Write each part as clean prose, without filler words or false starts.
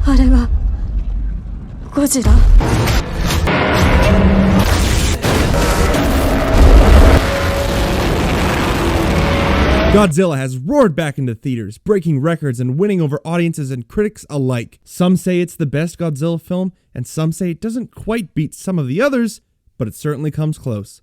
あれはゴジラ。Godzilla has roared back into theaters, breaking records and winning over audiences and critics alike. Some say it's the best Godzilla film, and some say it doesn't quite beat some of the others, but it certainly comes close.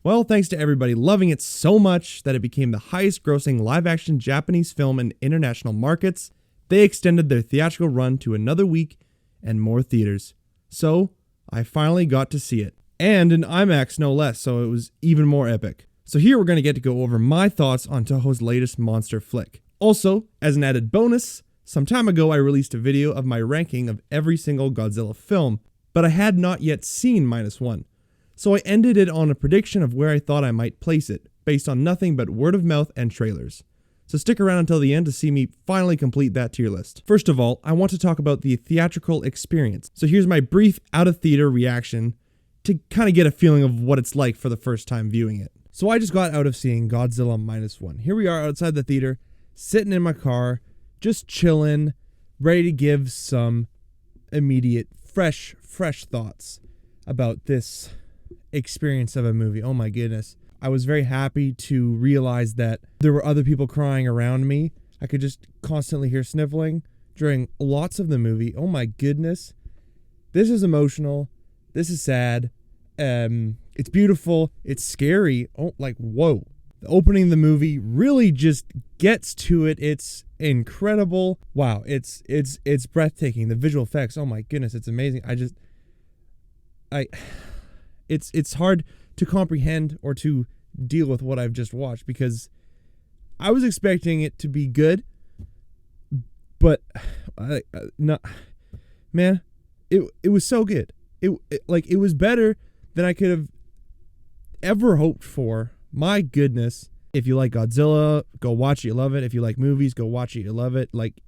Well, thanks to everybody loving it so much that it became the highest grossing live-action Japanese film in international markets, they extended their theatrical run to another week and more theaters. So, I finally got to see it. And in IMAX no less, so it was even more epic. So here we're going to get to go over my thoughts on Toho's latest monster flick. Also, as an added bonus, some time ago I released a video of my ranking of every single Godzilla film, but I had not yet seen Minus One. So I ended it on a prediction of where I thought I might place it, based on nothing but word of mouth and trailers. So stick around until the end to see me finally complete that tier list. First of all, I want to talk about the theatrical experience. So here's my brief out-of-theater reaction to kind of get a feeling of what it's like for the first time viewing it. So I just got out of seeing Godzilla Minus One. Here we are outside the theater, sitting in my car, just chilling, ready to give some immediate, fresh thoughts about this experience of a movie. Oh my goodness. I was very happy to realize that there were other people crying around me. I could just constantly hear sniffling during lots of the movie. Oh my goodness. This is emotional. This is sad. It's beautiful. It's scary. Oh, like, whoa. The opening of the movie really just gets to it. It's incredible. Wow. It's breathtaking. The visual effects. Oh my goodness. It's amazing. It's hard to comprehend or to deal with what I've just watched because I was expecting it to be good, but man, it was so good. It was better than I could have ever hoped for. My goodness. If you like Godzilla, go watch it, you love it. If you like movies, go watch it, you love it. Like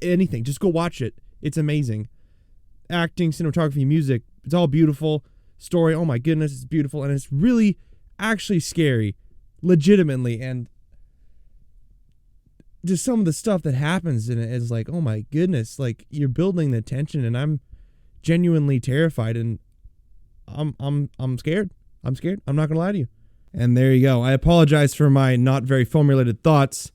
anything, just go watch it. It's amazing. Acting, cinematography, music, it's all beautiful. Story, oh my goodness, it's beautiful, and it's really actually scary, legitimately, and just some of the stuff that happens in it is like, oh my goodness, like you're building the tension, and I'm genuinely terrified, and I'm scared. I'm scared. I'm not gonna lie to you. And there you go. I apologize for my not very formulated thoughts,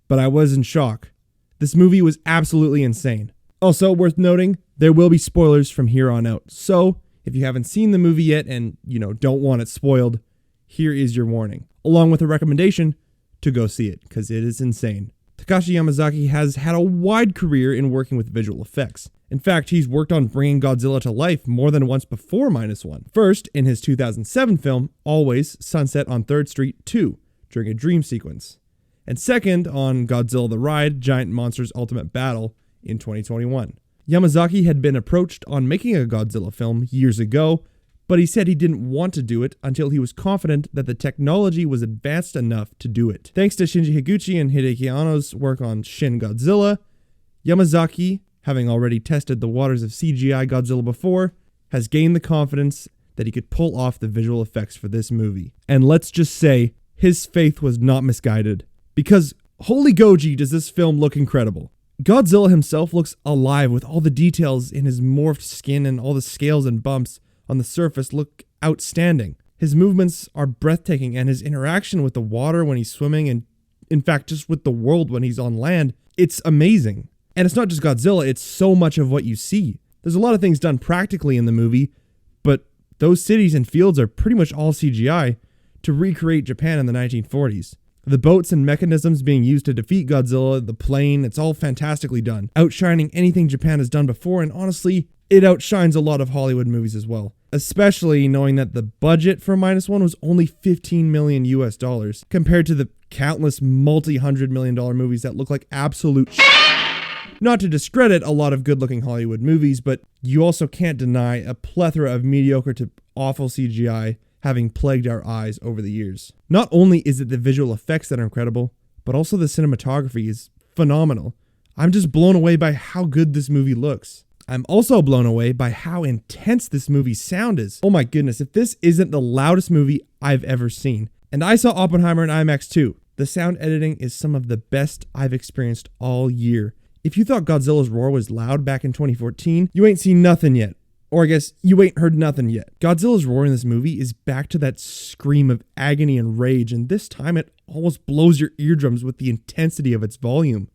but I was in shock. This movie was absolutely insane. Also, worth noting, there will be spoilers from here on out. So, if you haven't seen the movie yet and, don't want it spoiled, here is your warning, along with a recommendation to go see it, because it is insane. Takashi Yamazaki has had a wide career in working with visual effects. In fact, he's worked on bringing Godzilla to life more than once before Minus One. First, in his 2007 film, Always, Sunset on 3rd Street 2, during a dream sequence. And second, on Godzilla the Ride, Giant Monsters Ultimate Battle in 2021. Yamazaki had been approached on making a Godzilla film years ago, but he said he didn't want to do it until he was confident that the technology was advanced enough to do it. Thanks to Shinji Higuchi and Hideaki Anno's work on Shin Godzilla, Yamazaki, having already tested the waters of CGI Godzilla before, has gained the confidence that he could pull off the visual effects for this movie. And let's just say, his faith was not misguided, because holy Goji does this film look incredible. Godzilla himself looks alive with all the details in his morphed skin, and all the scales and bumps on the surface look outstanding. His movements are breathtaking, and his interaction with the water when he's swimming, and in fact just with the world when he's on land, it's amazing. And it's not just Godzilla, it's so much of what you see. There's a lot of things done practically in the movie, but those cities and fields are pretty much all CGI to recreate Japan in the 1940s. The boats and mechanisms being used to defeat Godzilla, the plane, it's all fantastically done, outshining anything Japan has done before, and honestly, it outshines a lot of Hollywood movies as well. Especially knowing that the budget for Minus One was only $15 million US, compared to the countless multi-$100 million movies that look like absolute Not to discredit a lot of good-looking Hollywood movies, but you also can't deny a plethora of mediocre to awful CGI having plagued our eyes over the years. Not only is it the visual effects that are incredible, but also the cinematography is phenomenal. I'm just blown away by how good this movie looks. I'm also blown away by how intense this movie's sound is. Oh my goodness, if this isn't the loudest movie I've ever seen. And I saw Oppenheimer in IMAX too. The sound editing is some of the best I've experienced all year. If you thought Godzilla's roar was loud back in 2014, you ain't seen nothing yet. Or I guess you ain't heard nothing yet. Godzilla's roar in this movie is back to that scream of agony and rage, and this time it almost blows your eardrums with the intensity of its volume.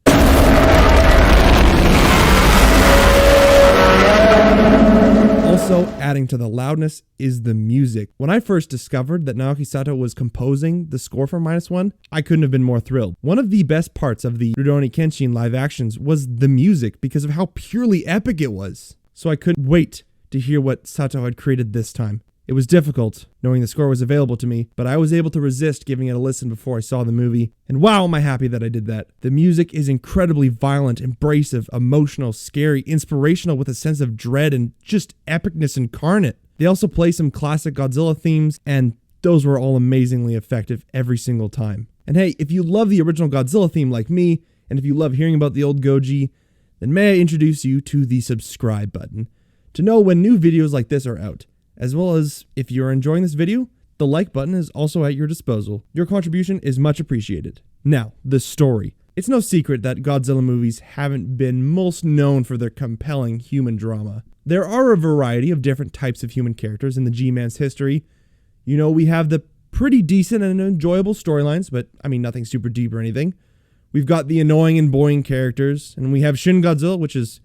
Also, adding to the loudness is the music. When I first discovered that Naoki Sato was composing the score for Minus One, I couldn't have been more thrilled. One of the best parts of the Rurouni Kenshin live actions was the music because of how purely epic it was. So I couldn't wait to hear what Sato had created this time. It was difficult, knowing the score was available to me, but I was able to resist giving it a listen before I saw the movie, and wow, am I happy that I did that. The music is incredibly violent, abrasive, emotional, scary, inspirational with a sense of dread and just epicness incarnate. They also play some classic Godzilla themes, and those were all amazingly effective every single time. And hey, if you love the original Godzilla theme like me, and if you love hearing about the old Goji, then may I introduce you to the subscribe button to know when new videos like this are out. As well as, if you're enjoying this video, the like button is also at your disposal. Your contribution is much appreciated. Now, the story. It's no secret that Godzilla movies haven't been most known for their compelling human drama. There are a variety of different types of human characters in the G-Man's history. You know, we have the pretty decent and enjoyable storylines, but I mean nothing super deep or anything. We've got the annoying and boring characters, and we have Shin Godzilla, which is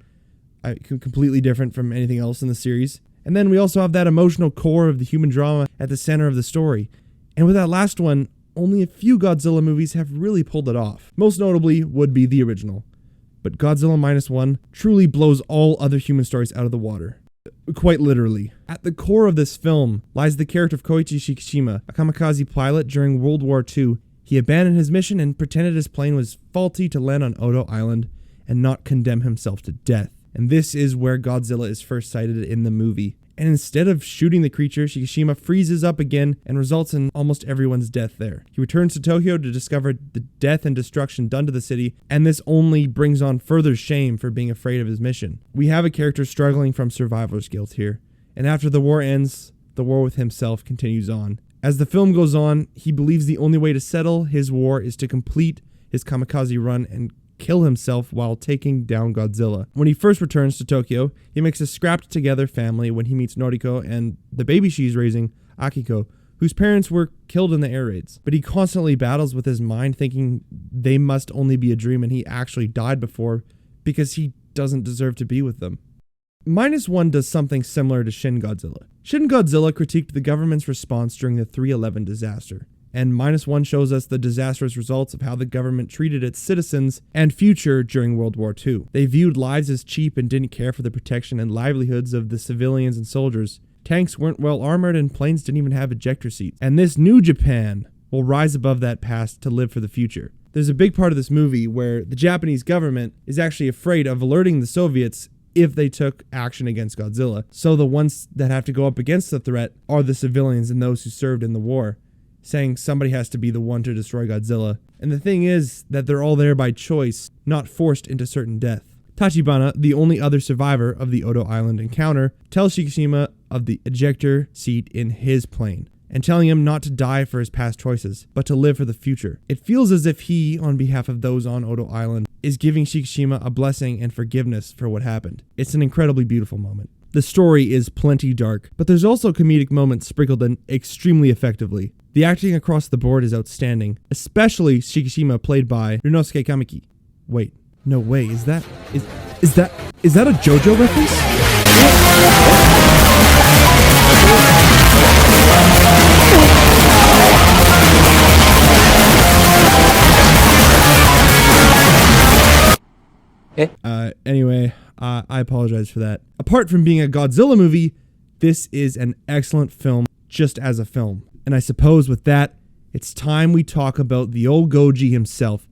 completely different from anything else in the series. And then we also have that emotional core of the human drama at the center of the story. And with that last one, only a few Godzilla movies have really pulled it off. Most notably would be the original. But Godzilla Minus One truly blows all other human stories out of the water. Quite literally. At the core of this film lies the character of Koichi Shikishima, a kamikaze pilot during World War II. He abandoned his mission and pretended his plane was faulty to land on Oto Island and not condemn himself to death. And this is where Godzilla is first sighted in the movie. And instead of shooting the creature, Shikishima freezes up again and results in almost everyone's death there. He returns to Tokyo to discover the death and destruction done to the city, and this only brings on further shame for being afraid of his mission. We have a character struggling from survivor's guilt here, and after the war ends, the war with himself continues on. As the film goes on, he believes the only way to settle his war is to complete his kamikaze run and kill himself while taking down Godzilla. When he first returns to Tokyo, he makes a scrapped together family when he meets Noriko and the baby she's raising, Akiko, whose parents were killed in the air raids. But he constantly battles with his mind, thinking they must only be a dream and he actually died before because he doesn't deserve to be with them. Minus One does something similar to Shin Godzilla. Shin Godzilla critiqued the government's response during the 3/11 disaster. And Minus One shows us the disastrous results of how the government treated its citizens and future during World War II. They viewed lives as cheap and didn't care for the protection and livelihoods of the civilians and soldiers. Tanks weren't well armored and planes didn't even have ejector seats. And this new Japan will rise above that past to live for the future. There's a big part of this movie where the Japanese government is actually afraid of alerting the Soviets if they took action against Godzilla. So the ones that have to go up against the threat are the civilians and those who served in the war, saying somebody has to be the one to destroy Godzilla. And the thing is that they're all there by choice, not forced into certain death. Tachibana, the only other survivor of the Oto Island encounter, tells Shikishima of the ejector seat in his plane, and telling him not to die for his past choices, but to live for the future. It feels as if he, on behalf of those on Oto Island, is giving Shikishima a blessing and forgiveness for what happened. It's an incredibly beautiful moment. The story is plenty dark, but there's also comedic moments sprinkled in extremely effectively. The acting across the board is outstanding, especially Shikishima played by Ryunosuke Kamiki. Wait, no way, is that a JoJo reference? Anyway, I apologize for that. Apart from being a Godzilla movie, this is an excellent film just as a film. And I suppose with that, it's time we talk about the old Goji himself.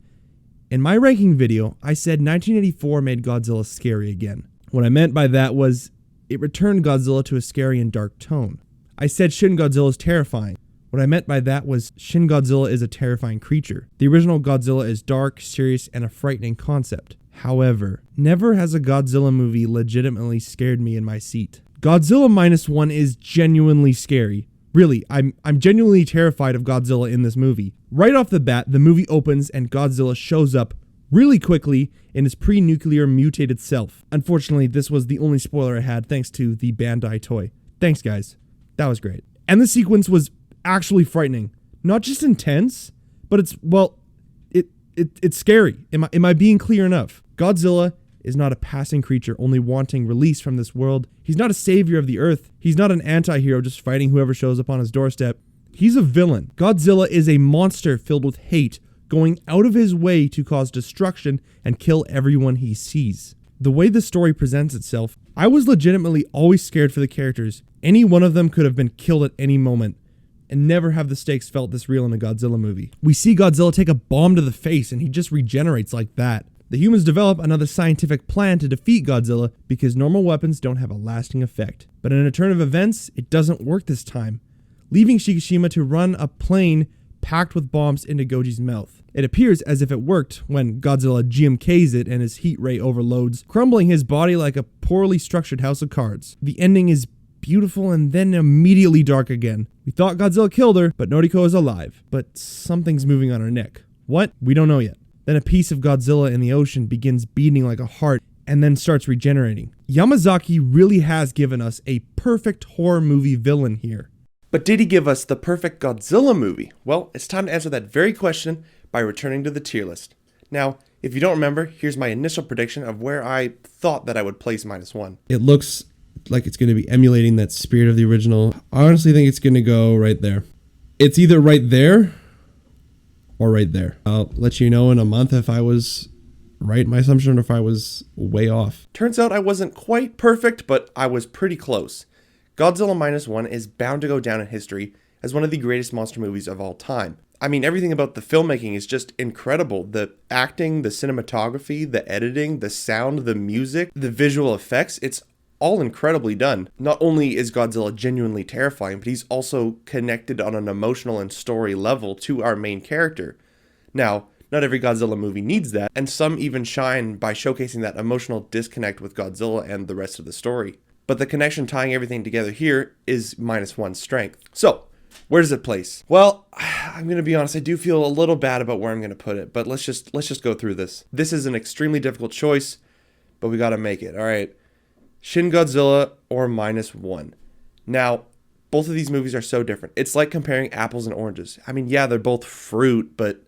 In my ranking video, I said 1984 made Godzilla scary again. What I meant by that was it returned Godzilla to a scary and dark tone. I said Shin Godzilla is terrifying. What I meant by that was Shin Godzilla is a terrifying creature. The original Godzilla is dark, serious, and a frightening concept. However, never has a Godzilla movie legitimately scared me in my seat. Godzilla Minus One is genuinely scary. Really, I'm genuinely terrified of Godzilla in this movie. Right off the bat, the movie opens and Godzilla shows up really quickly in his pre-nuclear mutated self. Unfortunately, this was the only spoiler I had thanks to the Bandai toy. Thanks, guys. That was great. And the sequence was actually frightening. Not just intense, but it's scary. Am I being clear enough? Godzilla is not a passing creature only wanting release from this world. He's not a savior of the earth. He's not an anti-hero just fighting whoever shows up on his doorstep. He's a villain. Godzilla is a monster filled with hate, going out of his way to cause destruction and kill everyone he sees. The way the story presents itself, I was legitimately always scared for the characters. Any one of them could have been killed at any moment, and never have the stakes felt this real in a Godzilla movie. We see Godzilla take a bomb to the face and he just regenerates like that. The humans develop another scientific plan to defeat Godzilla because normal weapons don't have a lasting effect. But in a turn of events, it doesn't work this time, leaving Shikishima to run a plane packed with bombs into Goji's mouth. It appears as if it worked when Godzilla GMKs it and his heat ray overloads, crumbling his body like a poorly structured house of cards. The ending is beautiful and then immediately dark again. We thought Godzilla killed her, but Noriko is alive. But something's moving on her neck. What? We don't know yet. Then a piece of Godzilla in the ocean begins beating like a heart and then starts regenerating. Yamazaki really has given us a perfect horror movie villain here. But did he give us the perfect Godzilla movie? Well, it's time to answer that very question by returning to the tier list. Now, if you don't remember, here's my initial prediction of where I thought that I would place -1. It looks like it's going to be emulating that spirit of the original. I honestly think it's going to go right there. It's either right there or right there. I'll let you know in a month if I was right in my assumption or if I was way off. Turns out I wasn't quite perfect, but I was pretty close. Godzilla Minus One is bound to go down in history as one of the greatest monster movies of all time. I mean, everything about the filmmaking is just incredible. The acting, the cinematography, the editing, the sound, the music, the visual effects, it's all incredibly done. Not only is Godzilla genuinely terrifying, but he's also connected on an emotional and story level to our main character. Now, not every Godzilla movie needs that, and some even shine by showcasing that emotional disconnect with Godzilla and the rest of the story. But the connection tying everything together here is -1's strength. So, where does it place? Well, I'm going to be honest, I do feel a little bad about where I'm going to put it, but let's just go through this. This is an extremely difficult choice, but we got to make it. All right. Shin Godzilla or -1. Now, both of these movies are so different. It's like comparing apples and oranges. I mean, yeah, they're both fruit, but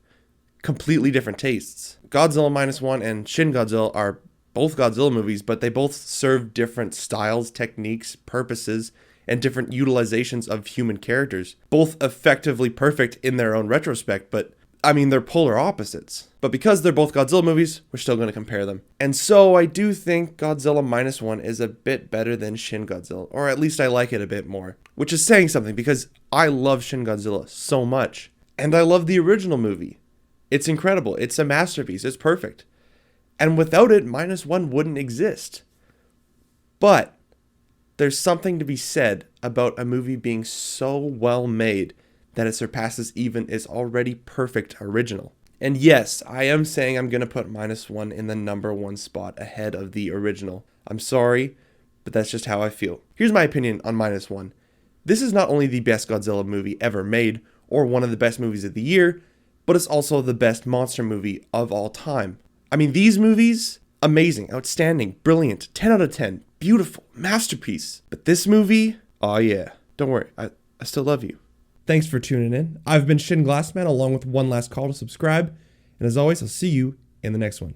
completely different tastes. Godzilla -1 and Shin Godzilla are both Godzilla movies, but they both serve different styles, techniques, purposes, and different utilizations of human characters. Both effectively perfect in their own retrospect, but I mean, they're polar opposites. But because they're both Godzilla movies, we're still going to compare them. And so I do think Godzilla -1 is a bit better than Shin Godzilla, or at least I like it a bit more. Which is saying something because I love Shin Godzilla so much. And I love the original movie. It's incredible. It's a masterpiece. It's perfect. And without it, -1 wouldn't exist. But there's something to be said about a movie being so well made that it surpasses even its already perfect original. And yes, I am saying I'm going to put -1 in the #1 spot ahead of the original. I'm sorry, but that's just how I feel. Here's my opinion on -1. This is not only the best Godzilla movie ever made, or one of the best movies of the year, but it's also the best monster movie of all time. I mean, these movies, amazing, outstanding, brilliant, 10 out of 10, beautiful, masterpiece. But this movie, oh yeah, don't worry, I still love you. Thanks for tuning in. I've been Shin Glassman along with one last call to subscribe. And as always, I'll see you in the next one.